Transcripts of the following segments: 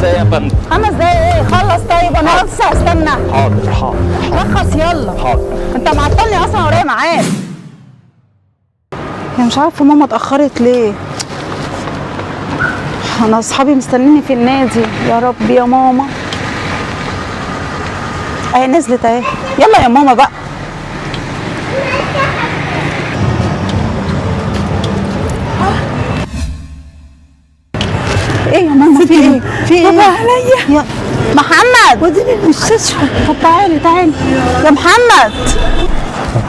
دقايق يا فندم. 5 دقايق ايه؟ خلص طيب انا لسه هستنى. حاضر حاضر. رخص يلا. حاضر. انت معطلني اصلا ورايا معاك. يا مش عارفه ماما اتاخرت ليه. انا اصحابي مستنيني في النادي. يا رب يا ماما. اهي نزلت اهي. يلا يا ماما بقى. ايه يا ماما في ايه؟ في ايه؟ بابا عليا. يا محمد وديني المستشفى. طب تعالي تعالي يا محمد.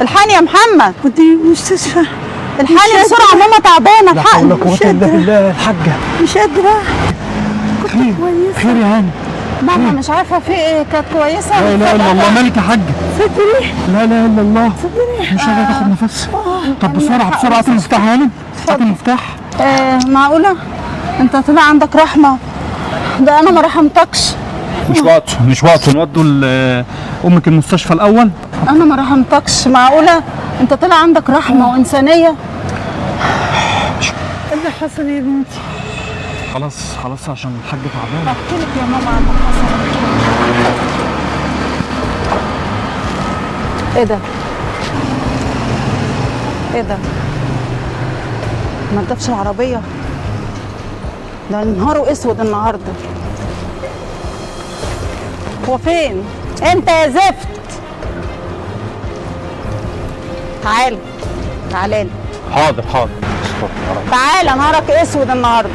الحقني يا محمد. وديني المستشفى. الحقني بسرعه ماما تعبانه. لا حول ولا الحقني. قوة إلا بالله الحاجة. مش قادرة. خير كويسة. خير يا هاني. ماما مش عارفه في ايه. كانت كويسه. لا اله الا الله. مالك يا حاجة؟ صدري. لا اله الا الله. مش قادرة تاخد نفس. طب بسرعة بسرعة هات المفتاح يا هاني. هات المفتاح. معقوله؟ انت طلع عندك رحمه. ده انا ما رحمتكش. مش وقته نودوا امك المستشفى الاول. انا ما رحمتكش. معقوله؟ انت طلع عندك رحمه وانسانيه. ايه اللي حصل يا بنتي؟ خلاص عشان الحاج تعبان. احكي لك يا ماما عن اللي حصل. ايه ده؟ ايه ده؟ ما ادتش العربيه. ده نهاره اسود النهارده. هو فين؟ انت يا زفت. تعالى تعالى لي. حاضر. تعالى نهارك اسود النهارده.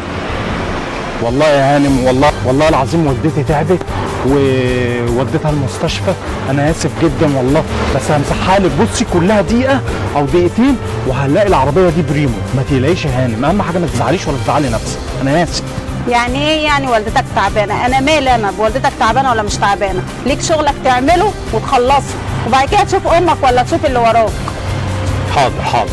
والله يا هانم والله العظيم والدتي تعبت ووديتها المستشفى. انا اسف جدا والله، بس همسحها لك. بصي كلها دقيقه او دقيقتين وهنلاقي العربيه دي بريمو. ما تقلقيش يا هانم، اهم حاجه ما تزعليش ولا تزعلي نفسك. انا اسف. يعني ايه يعني والدتك تعبانه؟ انا مالي انا بوالدتك تعبانه ولا مش تعبانه؟ ليك شغلك تعمله وتخلصه وبعد كده تشوف امك ولا تشوف اللي وراك. حاضر.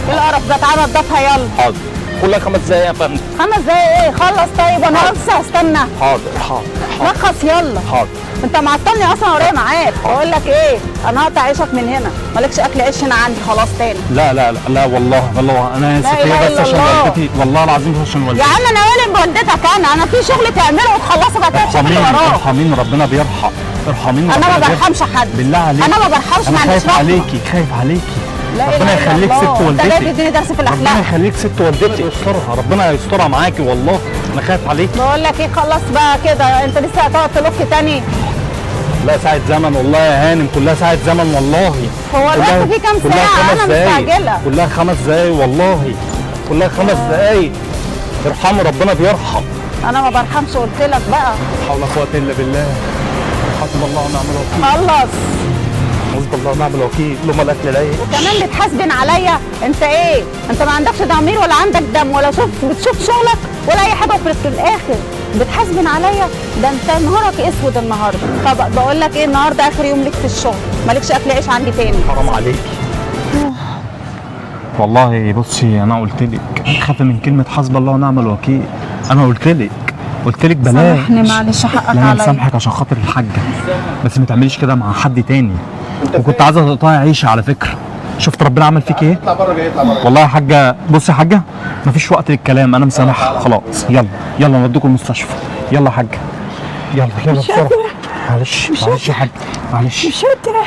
ايه القرف ده؟ تعالى نضفها يلا. حاضر. كلها 5 دقايق يا فندم. 5 دقايق ايه؟ خلص طيب انا لسه هستنى. حاضر. رخص يلا. حاضر. انت معطلني اصلا ورايا معاك. بقول لك ايه، انا هقطع عيشك من هنا. مالكش اكل عيش هنا عندي خلاص تاني. لا والله انا اسف. لا إله هي بس إلا عشان الله. والدتي، والله العظيم عشان يا والدتي. عم انا مالي بوالدتك. انا في شغل تعمله وتخلصه بعد كده تشوف اللي وراك. ارحميني ربنا بيرحم. ارحميني انا ما ربنا بيرحم. برحمش حد. بالله عليك. انا ما برحمش. انا ما خايف عنديش عليكي خايف عليكي. لا إله ربنا إلا يخليك الله. ست انت جاي والدتي. تديني درس في ربنا الاخلاق. يخليك ست والدتي. يسترها ربنا يسترها معاكي والله. انا خايف عليكي. بقول لك ايه، خلص بقى كده. انت لسه هتقعد تلف تاني؟ لا ساعة زمن والله يا هانم، كلها ساعة زمن والله. هو الوقت فيه كام كلها ساعة؟ 5 أنا دقايق. مستعجلة. كلها 5 دقايق والله. كلها 5 دقايق. ارحموا ربنا بيرحم. أنا ما برحمش قلت لك بقى. لا حول ولا قوة إلا بالله. حسبي الله ونعم الوكيل. خلص. حسبي الله ونعم الوكيل. لما الأكل لايق. وكمان بتحاسبن عليا؟ أنت إيه؟ أنت ما عندكش ضمير ولا عندك دم ولا بتشوف شغلك ولا أي حاجة، وفي الآخر بتحاسبن عليا؟ ده أنت نهارك أسود النهاردة. طب بقول لك إيه، النهاردة آخر يوم ليك في الشغل، مالكش أكل عيش عندي تاني. حرام عليكي. والله بصي انا قلت لك خاف من كلمه حسبي الله ونعم الوكيل. انا قلت لك بلاش. سامحني معلش حقك لا انا عليا. مسامحك عشان خاطر الحاجه، بس ما تعمليش كده مع حد تاني. وكنت عايزه تقطعي عيشه على فكره. شفت ربنا عمل فيك ايه؟ والله يا حاجه. بصي يا حاجه، مفيش وقت للكلام. انا مسامحها خلاص. يلا نوديكم المستشفى. يلا يا حاجه. يلا بسرعه. معلش يا حاجه. معلش. مش قادرة.